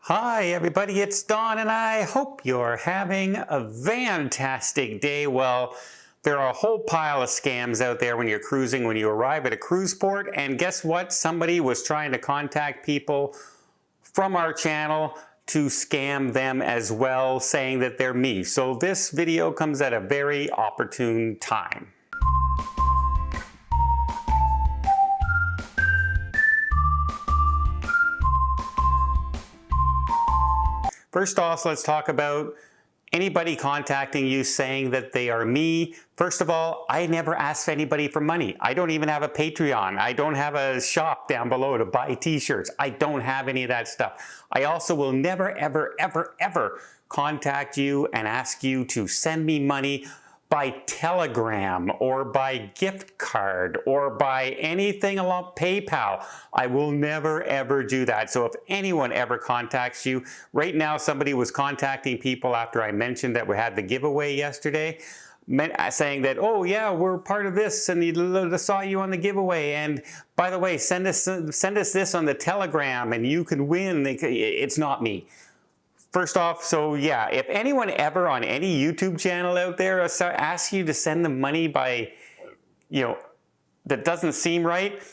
Hi everybody, it's Don and I hope you're having a fantastic day. Well, there are a whole pile of scams out there when you're cruising, when you arrive at a cruise port, and guess what? Somebody was trying to contact people from our channel to scam them as well, saying that they're me. So this video comes at a very opportune time. First off, let's talk about anybody contacting you saying that they are me. First of all, I never ask anybody for money. I don't even have a Patreon. I don't have a shop down below to buy t-shirts. I don't have any of that stuff. I also will never, ever, ever, ever contact you and ask you to send me money by telegram or by gift card or by anything along PayPal. I will never ever do that. So if anyone ever contacts you, right now somebody was contacting people after I mentioned that we had the giveaway yesterday, saying that, oh yeah, we're part of this and we saw you on the giveaway, and by the way, send us this on the telegram and you can win. It's not me. First off, so yeah, if anyone ever on any YouTube channel out there asks you to send them money by, that doesn't seem right,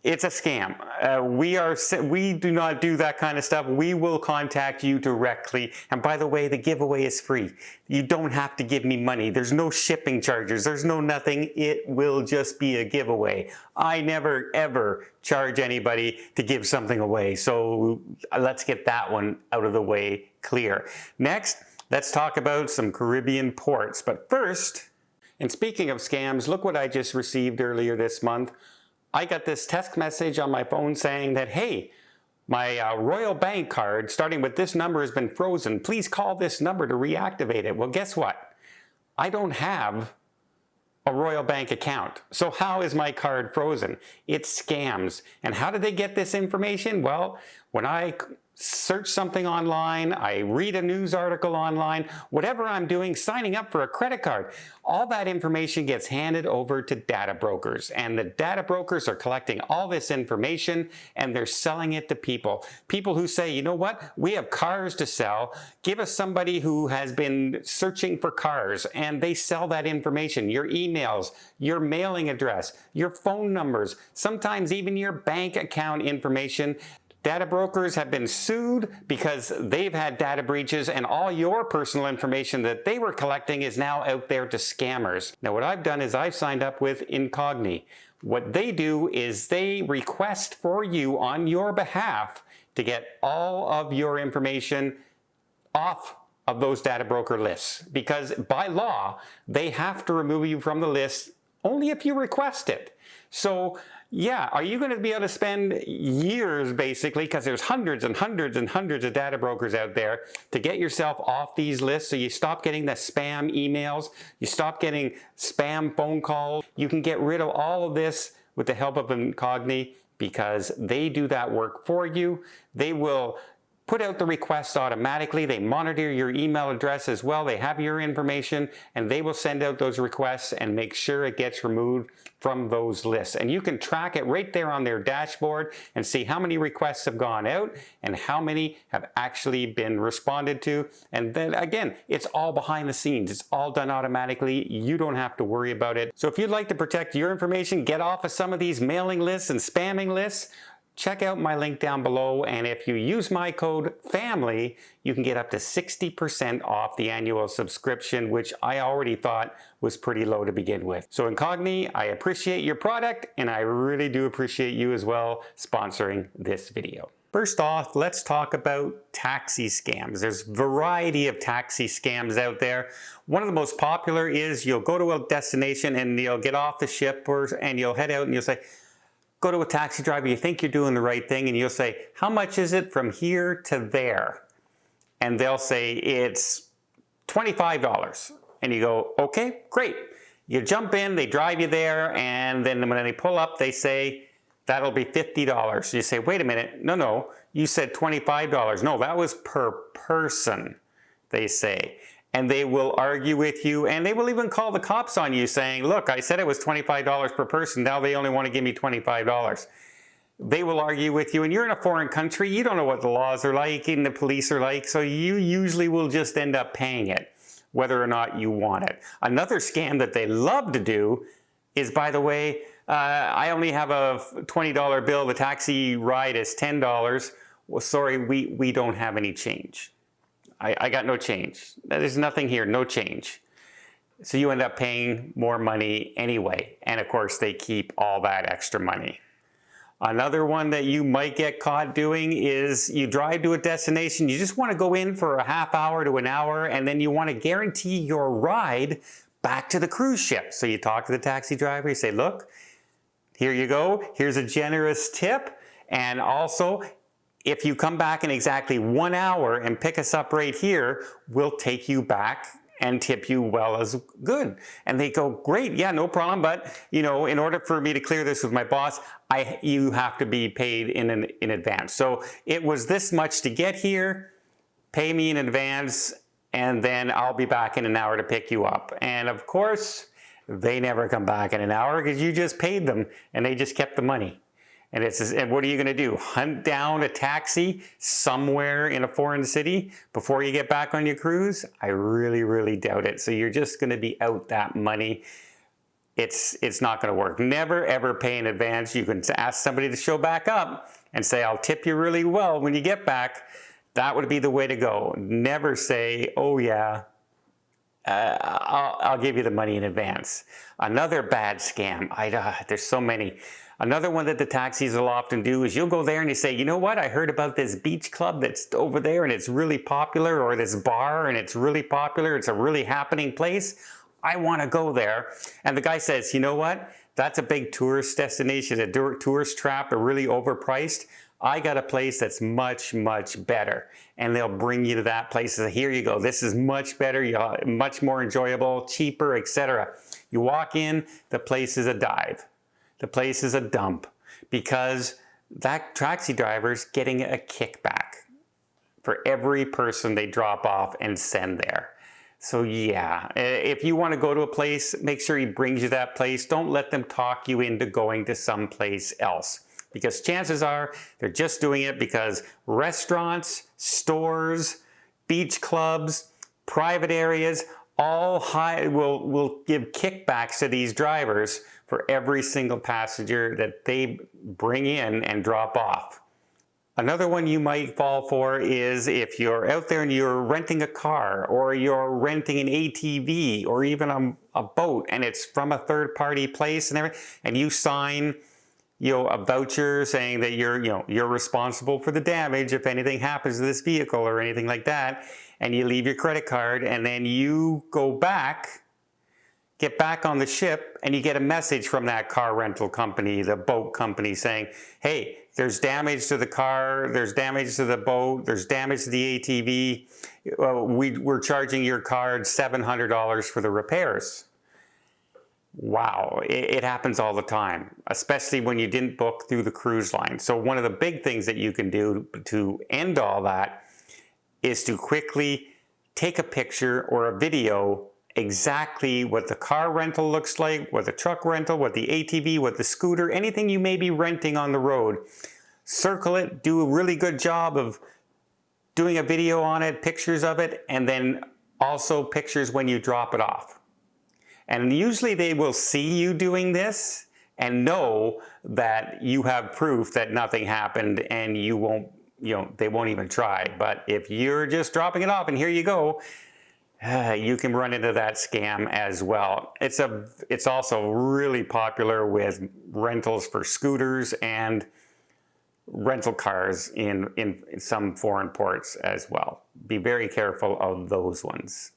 it's a scam. We do not do that kind of stuff. We will contact you directly. And by the way, the giveaway is free. You don't have to give me money. There's no shipping charges. There's no nothing. It will just be a giveaway. I never ever charge anybody to give something away. So let's get that one out of the way clear. Next, let's talk about some Caribbean ports. But first, and speaking of scams, look what I just received earlier this month. I got this text message on my phone saying that, hey, my Royal Bank card starting with this number has been frozen. Please call this number to reactivate it. Well, guess what? I don't have a Royal Bank account. So how is my card frozen? It's scams. And how did they get this information? Well, when I search something online, I read a news article online, whatever I'm doing, signing up for a credit card, all that information gets handed over to data brokers, and the data brokers are collecting all this information and they're selling it to people. People who say, you know what, we have cars to sell, give us somebody who has been searching for cars, and they sell that information, your emails, your mailing address, your phone numbers, sometimes even your bank account information. Data brokers have been sued because they've had data breaches, and all your personal information that they were collecting is now out there to scammers. Now what I've done is I've signed up with Incogni. What they do is they request for you on your behalf to get all of your information off of those data broker lists, because by law they have to remove you from the list only if you request it. So yeah, are you going to be able to spend years basically, because there's hundreds and hundreds and hundreds of data brokers out there, to get yourself off these lists so you stop getting the spam emails, you stop getting spam phone calls. You can get rid of all of this with the help of Incogni, because they do that work for you. They will put out the requests automatically. They monitor your email address as well. They have your information, and they will send out those requests and make sure it gets removed from those lists. And you can track it right there on their dashboard and see how many requests have gone out and how many have actually been responded to. And then again, it's all behind the scenes. It's all done automatically. You don't have to worry about it. So if you'd like to protect your information, get off of some of these mailing lists and spamming lists, check out my link down below, and if you use my code FAMILY, you can get up to 60% off the annual subscription, which I already thought was pretty low to begin with. So Incogni, I appreciate your product, and I really do appreciate you as well sponsoring this video. First off, let's talk about taxi scams. There's a variety of taxi scams out there. One of the most popular is you'll go to a destination and you'll get off the ship and you'll head out and you'll say, go to a taxi driver, you think you're doing the right thing, and you'll say, how much is it from here to there? And they'll say, it's $25. And you go, okay, great. You jump in, they drive you there, and then when they pull up, they say, that'll be $50. You say, wait a minute, no, you said $25. No, that was per person, they say. And they will argue with you, and they will even call the cops on you saying, look, I said it was $25 per person, now they only want to give me $25. They will argue with you, and you're in a foreign country. You don't know what the laws are like and the police are like, so you usually will just end up paying it, whether or not you want it. Another scam that they love to do is, by the way, I only have a $20 bill. The taxi ride is $10. Well, sorry, we don't have any change. I got no change. There's nothing here, no change. So you end up paying more money anyway. And of course, they keep all that extra money. Another one that you might get caught doing is you drive to a destination, you just want to go in for a half hour to an hour, and then you want to guarantee your ride back to the cruise ship. So you talk to the taxi driver, you say, look, here you go, here's a generous tip, and also, if you come back in exactly 1 hour and pick us up right here, we'll take you back and tip you well as good. And they go, great, yeah, no problem, but you know, in order for me to clear this with my boss, you have to be paid in advance. So it was this much to get here, pay me in advance, and then I'll be back in an hour to pick you up. And of course, they never come back in an hour because you just paid them and they just kept the money. And what are you going to do? Hunt down a taxi somewhere in a foreign city before you get back on your cruise? I really, really doubt it. So you're just going to be out that money. It's not going to work. Never, ever pay in advance. You can ask somebody to show back up and say, I'll tip you really well when you get back. That would be the way to go. Never say, oh yeah, I'll give you the money in advance. Another bad scam. There's so many. Another one that the taxis will often do is you'll go there and you say, you know what, I heard about this beach club that's over there and it's really popular, or this bar and it's really popular, it's a really happening place. I want to go there. And the guy says, you know what, that's a big tourist destination, a tourist trap, a really overpriced. I got a place that's much, much better. And they'll bring you to that place and say, here you go, this is much better, much more enjoyable, cheaper, etc. You walk in, the place is a dive. The place is a dump because that taxi driver's getting a kickback for every person they drop off and send there. So yeah, if you want to go to a place, make sure he brings you that place. Don't let them talk you into going to someplace else, because chances are they're just doing it because restaurants, stores, beach clubs, private areas, all will give kickbacks to these drivers for every single passenger that they bring in and drop off. Another one you might fall for is if you're out there and you're renting a car, or you're renting an ATV, or even a boat, and it's from a third-party place and everything, and you sign a voucher saying that you're responsible for the damage if anything happens to this vehicle or anything like that, and you leave your credit card, and then you get back on the ship, and you get a message from that car rental company, the boat company, saying, hey, there's damage to the car, there's damage to the boat, there's damage to the ATV, we're charging your card $700 for the repairs. Wow, it happens all the time, especially when you didn't book through the cruise line. So one of the big things that you can do to end all that is to quickly take a picture or a video exactly what the car rental looks like, what the truck rental, what the ATV, what the scooter, anything you may be renting on the road. Circle it, do a really good job of doing a video on it, pictures of it, and then also pictures when you drop it off. And usually they will see you doing this and know that you have proof that nothing happened, and you won't, they won't even try. But if you're just dropping it off and here you go, you can run into that scam as well. It's also really popular with rentals for scooters and rental cars in some foreign ports as well. Be very careful of those ones.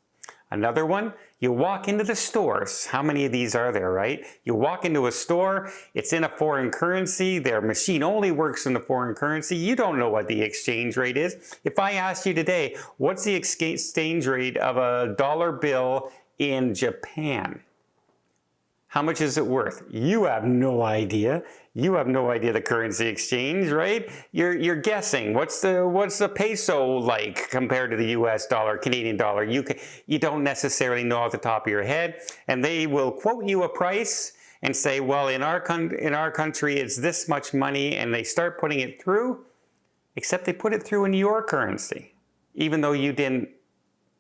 Another one, you walk into the stores. How many of these are there, right? You walk into a store, it's in a foreign currency, their machine only works in the foreign currency, you don't know what the exchange rate is. If I asked you today, what's the exchange rate of a dollar bill in Japan? How much is it worth? You have no idea. You have no idea the currency exchange, right? You're guessing. What's the peso like compared to the US dollar, Canadian dollar? You don't necessarily know off the top of your head, and they will quote you a price, and say, well, in our country, it's this much money, and they start putting it through, except they put it through in your currency, even though you didn't,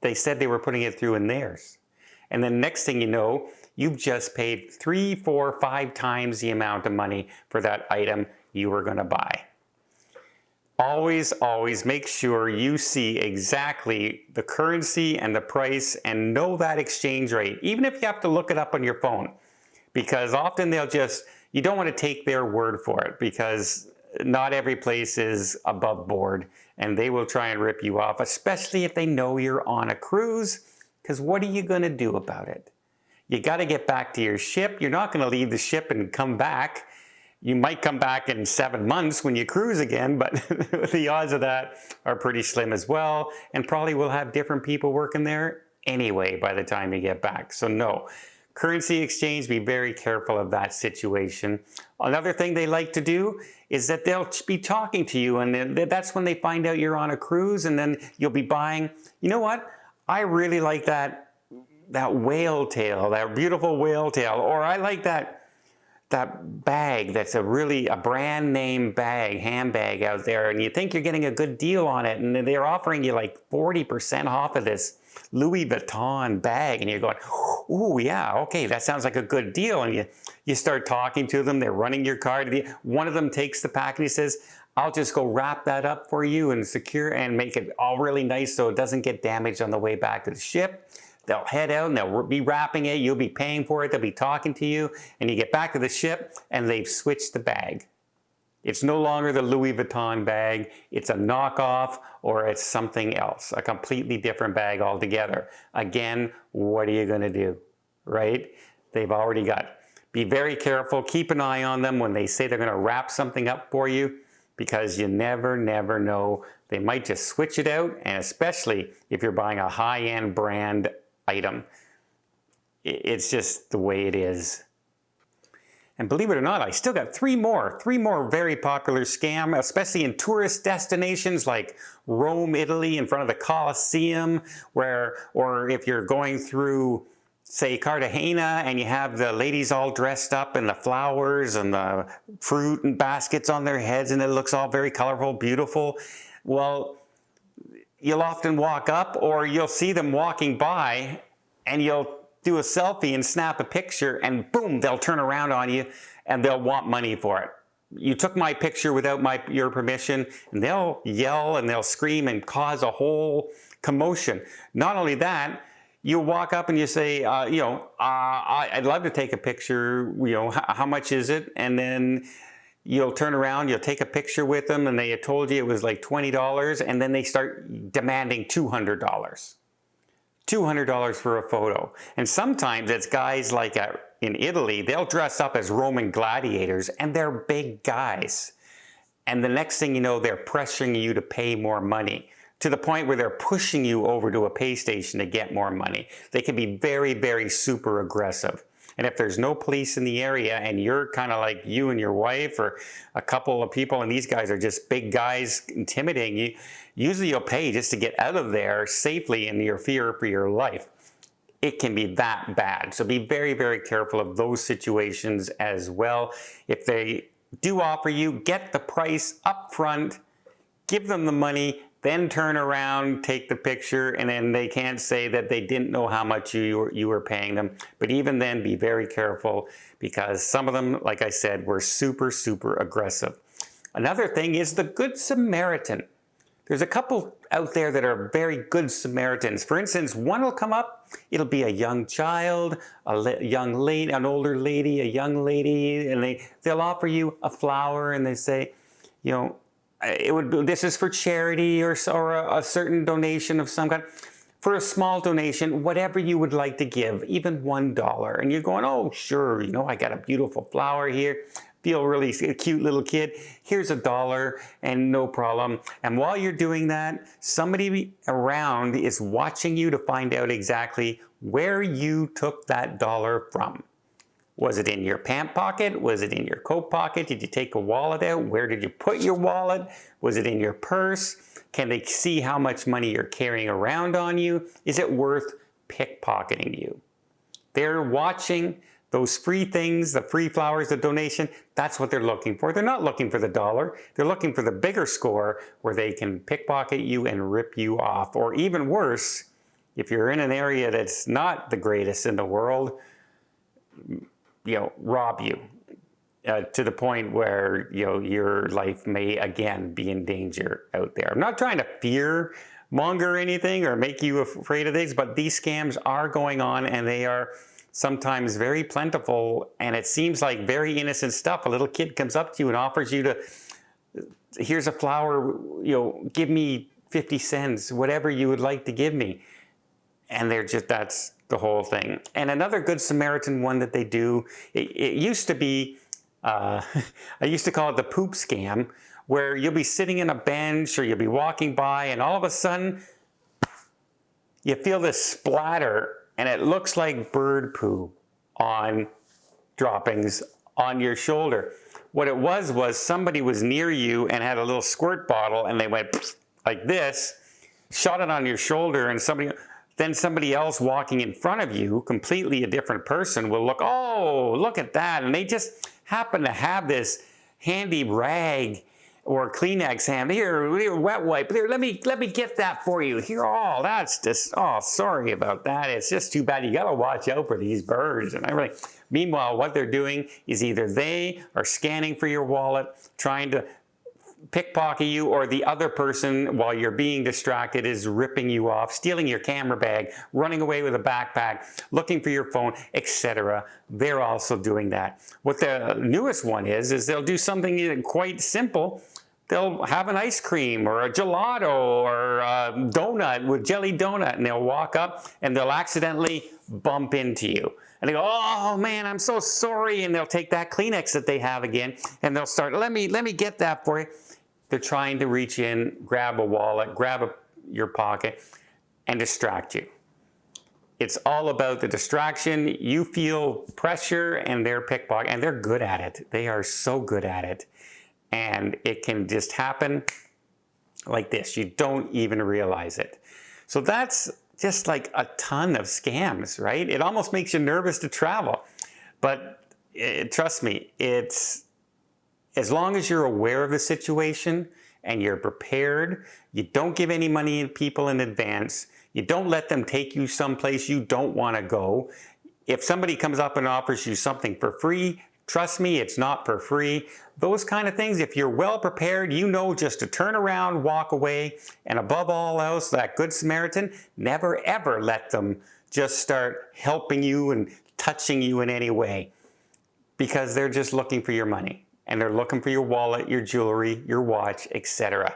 they said they were putting it through in theirs. And then next thing you know, you've just paid 3, 4, 5 times the amount of money for that item you were going to buy. Always, always make sure you see exactly the currency and the price and know that exchange rate, even if you have to look it up on your phone. Because often they'll just, you don't want to take their word for it, because not every place is above board and they will try and rip you off, especially if they know you're on a cruise. Because what are you going to do about it? You got to get back to your ship. You're not going to leave the ship and come back. You might come back in 7 months when you cruise again, but the odds of that are pretty slim as well, and probably will have different people working there anyway by the time you get back. So no, currency exchange, be very careful of that situation. Another thing they like to do is that they'll be talking to you, and that's when they find out you're on a cruise, and then you'll be buying, you know what? I really like that whale tail, that beautiful whale tail, or I like that bag that's a brand name bag, handbag out there, and you think you're getting a good deal on it, and they're offering you like 40% off of this Louis Vuitton bag, and you're going, ooh, yeah, okay, that sounds like a good deal, and you start talking to them, they're running your card, one of them takes the pack and he says, I'll just go wrap that up for you and secure and make it all really nice so it doesn't get damaged on the way back to the ship. They'll head out and they'll be wrapping it, you'll be paying for it, they'll be talking to you, and you get back to the ship and they've switched the bag. It's no longer the Louis Vuitton bag, it's a knockoff, or it's something else, a completely different bag altogether. Again, what are you going to do, right? They've already got, be very careful, keep an eye on them when they say they're going to wrap something up for you, because you never know. They might just switch it out, and especially if you're buying a high-end brand item. It's just the way it is. And believe it or not, I still got three more very popular scams, especially in tourist destinations like Rome, Italy, in front of the Colosseum, or if you're going through, say, Cartagena, and you have the ladies all dressed up in the flowers and the fruit and baskets on their heads, and it looks all very colorful, beautiful. Well, you'll often walk up, or you'll see them walking by, and you'll do a selfie and snap a picture, and boom, they'll turn around on you, and they'll want money for it. You took my picture without your permission, and they'll yell and they'll scream and cause a whole commotion. Not only that, you walk up and you say, I'd love to take a picture, how much is it? And then you'll turn around, you'll take a picture with them, and they had told you it was like $20, and then they start demanding $200. $200 for a photo. And sometimes it's guys like in Italy, they'll dress up as Roman gladiators, and they're big guys. And the next thing you know, they're pressuring you to pay more money, to the point where they're pushing you over to a pay station to get more money. They can be very, very super aggressive. And if there's no police in the area, and you're kind of like you and your wife or a couple of people, and these guys are just big guys intimidating you, usually you'll pay just to get out of there safely in your fear for your life. It can be that bad. So be very, very careful of those situations as well. If they do offer you, get the price up front, give them the money, then turn around, take the picture, and then they can't say that they didn't know how much you were paying them. But even then, be very careful, because some of them, like I said, were super, super aggressive. Another thing is the Good Samaritan. There's a couple out there that are very good Samaritans. For instance, one will come up, it'll be a young child, young lady, an older lady, a young lady, and they'll offer you a flower, and they say, this is for charity or a certain donation of some kind. For a small donation, whatever you would like to give, even $1. And you're going, oh, sure, I got a beautiful flower here. Feel really a cute little kid. Here's $1 and no problem. And while you're doing that, somebody around is watching you to find out exactly where you took that dollar from. Was it in your pant pocket? Was it in your coat pocket? Did you take a wallet out? Where did you put your wallet? Was it in your purse? Can they see how much money you're carrying around on you? Is it worth pickpocketing you? They're watching. Those free things, the free flowers, the donation, that's what they're looking for. They're not looking for the dollar. They're looking for the bigger score where they can pickpocket you and rip you off. Or even worse, if you're in an area that's not the greatest in the world, rob you to the point where, your life may again be in danger out there. I'm not trying to fear monger anything or make you afraid of things, but these scams are going on and they are sometimes very plentiful, and it seems like very innocent stuff. A little kid comes up to you and offers you here's a flower, give me 50 cents, whatever you would like to give me. And that's the whole thing. And another Good Samaritan one that they do, it used to be, I used to call it the poop scam, where you'll be sitting in a bench or you'll be walking by and all of a sudden you feel this splatter and it looks like bird poo on droppings on your shoulder. What it was somebody was near you and had a little squirt bottle and they went like this, shot it on your shoulder, and then somebody else walking in front of you, completely a different person, will look, oh, look at that. And they just happen to have this handy rag or Kleenex hand. Here, wet wipe. Here, let me get that for you. Here, oh, that's just, oh, sorry about that. It's just too bad. You got to watch out for these birds and everything. Meanwhile, what they're doing is either they are scanning for your wallet, trying to pickpocket you, or the other person, while you're being distracted, is ripping you off, stealing your camera bag, running away with a backpack, looking for your phone, etc. They're also doing that. What the newest one is they'll do something quite simple. They'll have an ice cream or a gelato or a donut with jelly donut, and they'll walk up and they'll accidentally bump into you. And they go, oh man, I'm so sorry. And they'll take that Kleenex that they have again and they'll start, let me get that for you. They're trying to reach in, grab a wallet, grab your pocket, and distract you. It's all about the distraction. You feel pressure and they're pickpocket, and they're good at it. They are so good at it. And it can just happen like this. You don't even realize it. So that's just like a ton of scams, right? It almost makes you nervous to travel. But trust me, it's as long as you're aware of the situation and you're prepared, you don't give any money to people in advance, you don't let them take you someplace you don't want to go. If somebody comes up and offers you something for free, trust me, it's not for free. Those kind of things, if you're well prepared, you know just to turn around, walk away, and above all else, that Good Samaritan, never ever let them just start helping you and touching you in any way, because they're just looking for your money. And they're looking for your wallet, your jewelry, your watch, etc.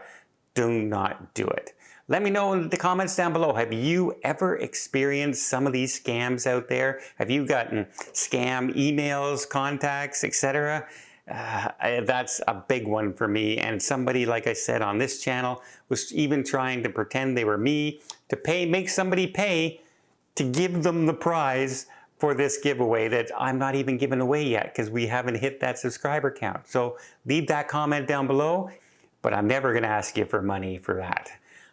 Do not do it. Let me know in the comments down below. Have you ever experienced some of these scams out there? Have you gotten scam emails, contacts, etc.? That's a big one for me. And somebody, like I said, on this channel was even trying to pretend they were me to make somebody pay to give them the prize for this giveaway that I'm not even giving away yet because we haven't hit that subscriber count. So leave that comment down below, but I'm never going to ask you for money for that.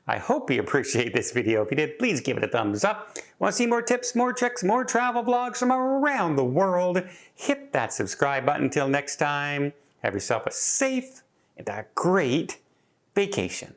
I hope you appreciate this video. If you did, please give it a thumbs up. Want to see more tips, more tricks, more travel vlogs from around the world? Hit that subscribe button. Until next time, have yourself a safe and a great vacation.